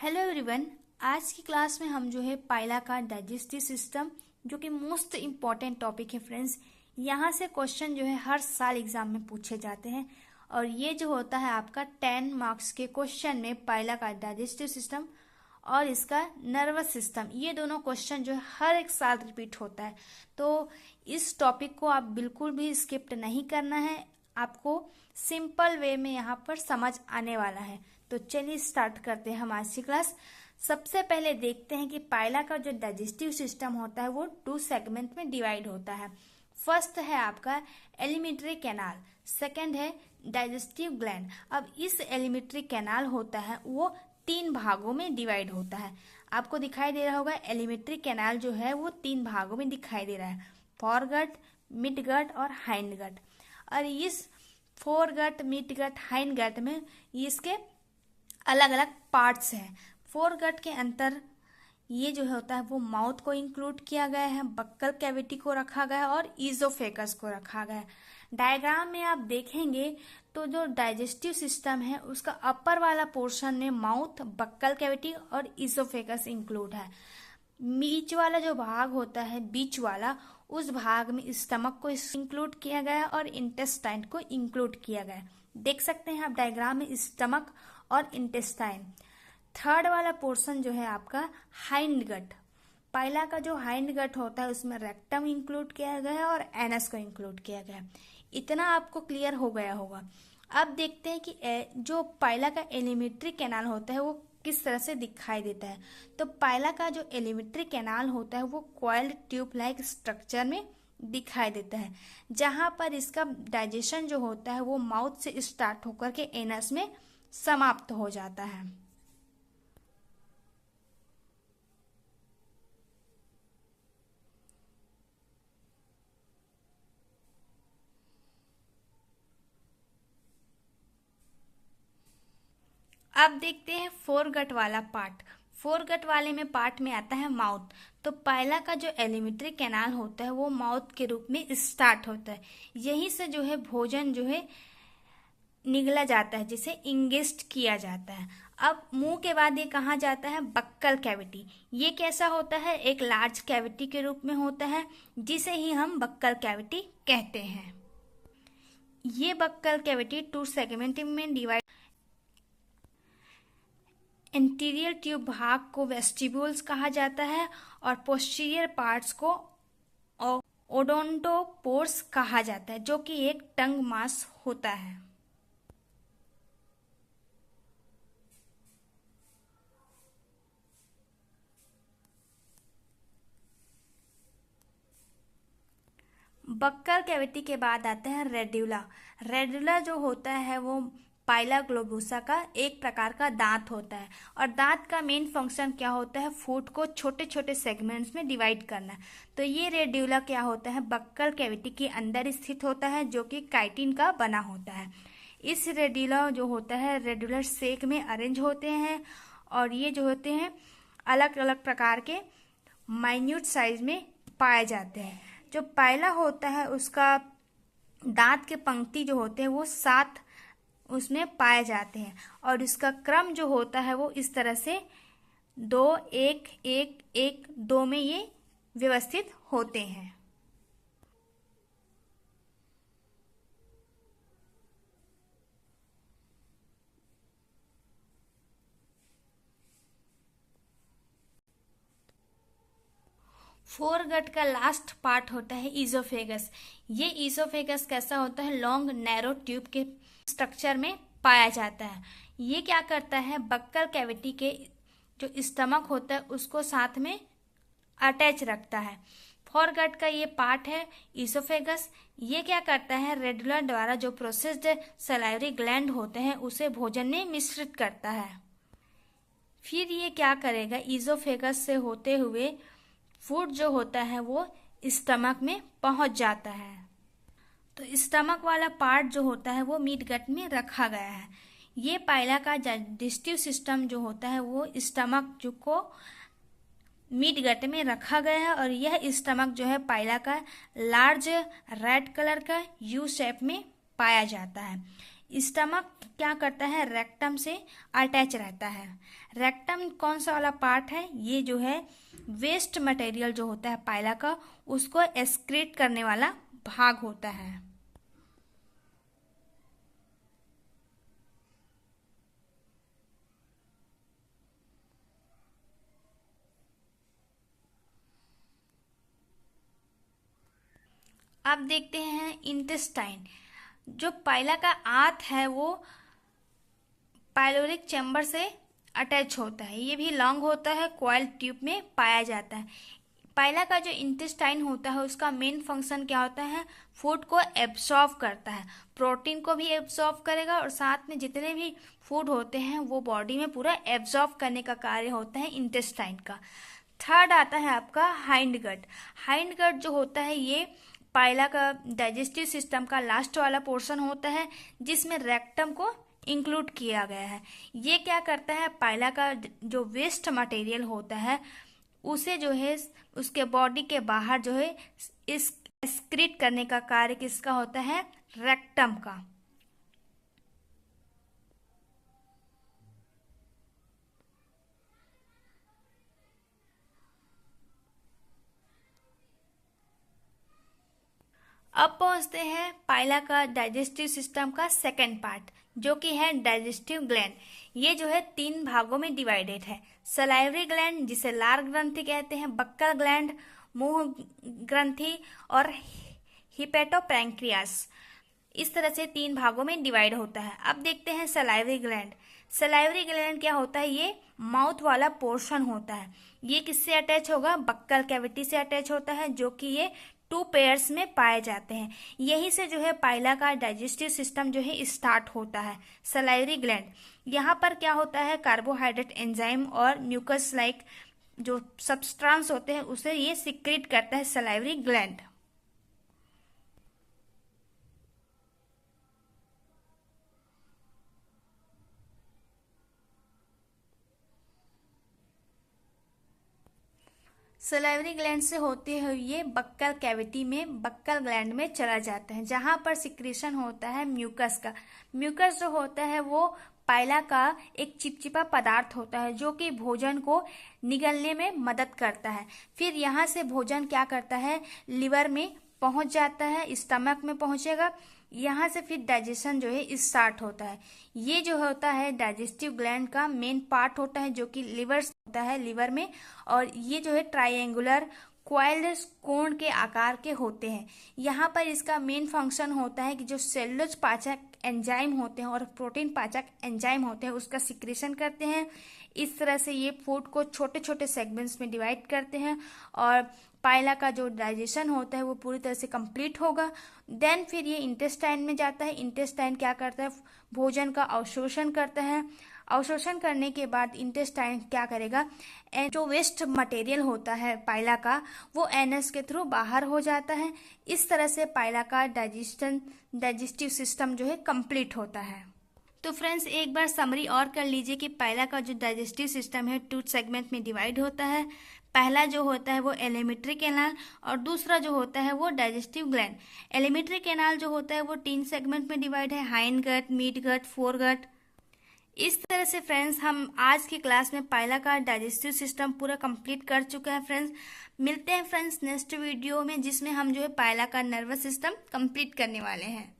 Hello everyone. आज की class में हम जो है पाइला का डाइजेस्टिव सिस्टम, जो कि मोस्ट इम्पॉर्टेंट टॉपिक है फ्रेंड्स। यहाँ से क्वेश्चन जो है हर साल एग्जाम में पूछे जाते हैं और ये जो होता है आपका 10 मार्क्स के क्वेश्चन में पाइला का डाइजेस्टिव सिस्टम और इसका नर्वस सिस्टम, ये दोनों क्वेश्चन जो है हर एक साल रिपीट होता है। तो इस टॉपिक को आप बिल्कुल भी स्किप नहीं करना है, आपको सिंपल वे में यहाँ पर समझ आने वाला है। तो चलिए स्टार्ट करते हैं हम आज की क्लास। सबसे पहले देखते हैं कि पाइला का जो डाइजेस्टिव सिस्टम होता है वो 2 सेगमेंट में डिवाइड होता है। फर्स्ट है आपका एलिमेंट्री कैनाल, सेकंड है डाइजेस्टिव ग्लैंड। अब इस एलिमेंट्री कैनाल होता है वो 3 भागों में डिवाइड होता है। आपको दिखाई दे रहा होगा एलिमेंट्री कैनाल जो है वो 3 भागों में दिखाई दे रहा है, फोरगट, मिडगट और हाइंडगट। और इस फोरगट, मिडगट, हाइंडगट में इसके अलग अलग पार्ट्स हैं। फोरगट के अंदर ये जो होता है वो माउथ को इंक्लूड किया गया है, बक्कल कैविटी को रखा गया है और ईजोफेगस को रखा गया है। डायग्राम में आप देखेंगे तो जो डाइजेस्टिव सिस्टम है उसका अपर वाला पोर्शन में माउथ, बक्कल कैविटी और ईजोफेगस इंक्लूड है। बीच वाला जो भाग होता है, बीच वाला, उस भाग में स्टमक को इंक्लूड किया गया है और इंटेस्टाइन को इंक्लूड किया गया है। देख सकते हैं आप डायग्राम में स्टमक और इंटेस्टाइन। थर्ड वाला पोर्शन जो है आपका हाइंडगट। पाइला का जो हाइंडगट होता है उसमें रेक्टम इंक्लूड किया गया है और एनस को इंक्लूड किया गया है। इतना आपको क्लियर हो गया होगा। अब देखते हैं कि जो पाइला का एलिमेंट्री कैनाल होता है वो किस तरह से दिखाई देता है। तो पाइला का जो एलिमेंट्री कैनाल होता है वो कॉइल्ड ट्यूब लाइक स्ट्रक्चर में दिखाई देता है, जहां पर इसका डाइजेशन जो होता है वो माउथ से स्टार्ट होकर के एनस में समाप्त हो जाता है। अब देखते हैं फोरगट वाला पार्ट। फोरगट वाले में पार्ट में आता है माउथ। तो पाइला का जो एलिमेंट्री कैनाल होता है वो माउथ के रूप में स्टार्ट होता है। यहीं से जो है भोजन जो है निगला जाता है, जिसे इंगेस्ट किया जाता है। अब मुंह के बाद ये कहाँ जाता है? Buccal cavity. ये कैसा होता है? एक लार्ज कैविटी के रूप में होता है, जिसे ही हम बक्कल कैविटी कहते हैं। ये बक्कल कैविटी 2 सेगमेंट में डिवाइड। इंटीरियर ट्यूब भाग को वेस्टिब्यूल्स कहा जाता है और पोस्टीरियर पार्ट्स को ओडोंटोपोर्स कहा जाता है, जो कि एक टंग मास होता है। बक्कल कैविटी के बाद आता है रेड्यूला। रेड्यूला जो होता है वो पाइला ग्लोबोसा का एक प्रकार का दांत होता है और दांत का मेन फंक्शन क्या होता है? फूड को छोटे छोटे सेगमेंट्स में डिवाइड करना। तो ये रेड्यूला क्या होता है? बक्कल कैविटी के अंदर स्थित होता है, जो कि काइटिन का बना होता है। इस रेड्यूला जो होता है रेड्यूलर शेक में अरेंज होते हैं और ये जो होते हैं अलग अलग प्रकार के माइन्यूट साइज में पाए जाते हैं। जो पाइला होता है उसका दांत के पंक्ति जो होते हैं वो 7 उसमें पाए जाते हैं और इसका क्रम जो होता है वो इस तरह से 2 1 1 1 2 में ये व्यवस्थित होते हैं। फोरगट का लास्ट पार्ट होता है ईजोफेगस। ये ईजोफेगस कैसा होता है? लॉन्ग नैरो ट्यूब के स्ट्रक्चर में पाया जाता है। ये क्या करता है? बक्कल कैविटी के जो स्टमक होता है उसको साथ में अटैच रखता है। फोरगट का ये पार्ट है ईसोफेगस। ये क्या करता है? रेडुला द्वारा जो प्रोसेस्ड सलाइवरी ग्लैंड होते हैं उसे भोजन में मिश्रित करता है। फिर ये क्या करेगा? ईजोफेगस से होते हुए फूड जो होता है वो स्टमक में पहुंच जाता है। तो स्टमक वाला पार्ट जो होता है वो मीट गट में रखा गया है। ये पाइला का डाइजेस्टिव सिस्टम जो होता है वो स्टमक जो को मीट गट में रखा गया है और यह स्टमक जो है पाइला का लार्ज रेड कलर का यू शेप में पाया जाता है। स्टमक क्या करता है, रेक्टम से अटैच रहता है। रेक्टम कौन सा वाला पार्ट है, ये जो है वेस्ट मटेरियल जो होता है पाइला का, उसको एक्सक्रीट करने वाला भाग होता है। अब देखते हैं इंटेस्टाइन। जो पाइला का आंत है वो पाइलोरिक चैम्बर से अटैच होता है, ये भी लॉन्ग होता है, कॉइल ट्यूब में पाया जाता है। पाइला का जो इंटेस्टाइन होता है उसका मेन फंक्शन क्या होता है, फूड को एब्सॉर्ब करता है, प्रोटीन को भी एब्सॉर्ब करेगा और साथ में जितने भी फूड होते हैं वो बॉडी में पूरा एब्सॉर्ब करने का कार्य होता है इंटेस्टाइन का। थर्ड आता है आपका हाइंड गट। हाइंड गट जो होता है ये पाइला का डाइजेस्टिव सिस्टम का लास्ट वाला पोर्शन होता है, जिसमें रेक्टम को इंक्लूड किया गया है। ये क्या करता है, पाइला का जो वेस्ट मटेरियल होता है उसे जो है उसके बॉडी के बाहर जो है इस एक्सक्रीट करने का कार्य किसका होता है, रेक्टम का। अब पहुंचते हैं पाइला का डाइजेस्टिव सिस्टम का सेकंड पार्ट, जो कि है डाइजेस्टिव ग्लैंड। ये जो है 3 भागों में डिवाइडेड है। सलाइवरी ग्लैंड जिसे लार ग्रंथि कहते हैं, बक्कल ग्लैंड, मुंह ग्रंथि और हिपेटोपैंक्रियास। इस तरह से 3 भागों में डिवाइड होता है। अब देखते हैं सलाइवरी ग्लैंड। सलाइवरी ग्लैंड क्या होता है, ये माउथ वाला पोर्शन होता है। ये किससे अटैच होगा, बक्कल कैविटी से अटैच होता है, जो कि ये 2 पेयर्स में पाए जाते हैं। यही से जो है पाइला का डाइजेस्टिव सिस्टम जो है स्टार्ट होता है। सलाइवरी ग्लैंड, यहाँ पर क्या होता है, कार्बोहाइड्रेट एंजाइम और म्यूकस लाइक जो सब्सटेंस होते हैं उसे ये सिक्रीट करता है सलाइवरी ग्लैंड। सलाइवरी ग्लैंड से होते हुए ये बक्कल कैविटी में बक्कल ग्लैंड में चला जाता है, जहां पर सिक्रीशन होता है म्यूकस का। म्यूकस जो होता है वो पाइला का एक चिपचिपा पदार्थ होता है, जो कि भोजन को निगलने में मदद करता है। फिर यहाँ से भोजन क्या करता है, लिवर में पहुंच जाता है, स्टमक में पहुंचेगा, यहाँ से फिर डाइजेशन जो है स्टार्ट होता है। ये जो होता है डाइजेस्टिव ग्लैंड का मेन पार्ट होता है, जो कि लिवर होता है, लिवर में। और ये जो है ट्रायंगुलर क्वाइल्ड कोण के आकार के होते हैं। यहाँ पर इसका मेन फंक्शन होता है कि जो सेलुलोज पाचक एंजाइम होते हैं और प्रोटीन पाचक एंजाइम होते हैं उसका सिक्रेशन करते हैं। इस तरह से ये फूड को छोटे छोटे सेगमेंट्स में डिवाइड करते हैं और पाइला का जो डाइजेशन होता है वो पूरी तरह से कंप्लीट होगा। देन फिर ये इंटेस्टाइन में जाता है। इंटेस्टाइन क्या करता है, भोजन का अवशोषण करता है। अवशोषण करने के बाद इंटेस्टाइन क्या करेगा, जो वेस्ट मटेरियल होता है पाइला का वो एनस के थ्रू बाहर हो जाता है। इस तरह से पाइला का डाइजेस्टिव सिस्टम जो है कंप्लीट होता है। तो फ्रेंड्स एक बार समरी और कर लीजिए कि पाइला का जो डाइजेस्टिव सिस्टम है 2 सेगमेंट में डिवाइड होता है। पहला जो होता है वो एलिमेंट्री कैनाल और दूसरा जो होता है वो डाइजेस्टिव ग्लैंड। एलिमेंट्री कैनाल जो होता है वो 3 सेगमेंट में डिवाइड है, hind gut, mid gut, fore gut. इस तरह से फ्रेंड्स हम आज की क्लास में पाइला का डाइजेस्टिव सिस्टम पूरा कंप्लीट कर चुके हैं। फ्रेंड्स मिलते हैं फ्रेंड्स नेक्स्ट वीडियो में, जिसमें हम जो है पाइला का नर्वस सिस्टम कंप्लीट करने वाले हैं।